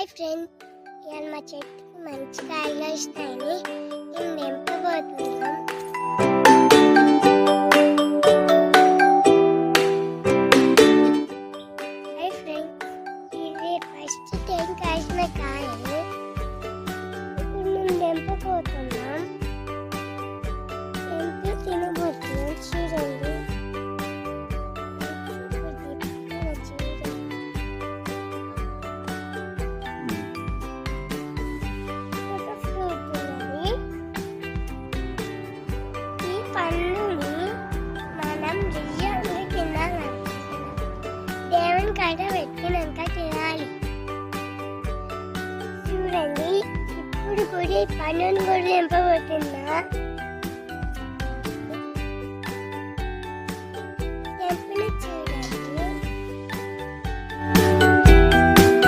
Friend, ఇవాళ మా చెట్టుకి మంచి కాయలు వస్తాయని మేము తెంపబోతున్నాం. హాయ్ ఫ్రెండ్, ఇది ఫస్ట్ టైం కాసిన కాయలు. ఇప్పుడు మేము తెంపబోతున్నాం. తెంపి తినబోతున్నాం. చూడండి, దేవుని కాడ పెట్టినాక తినాలి. చూడండి, ఇప్పుడు కూడా ఈ పండును కూడా తెంపబోతున్నా.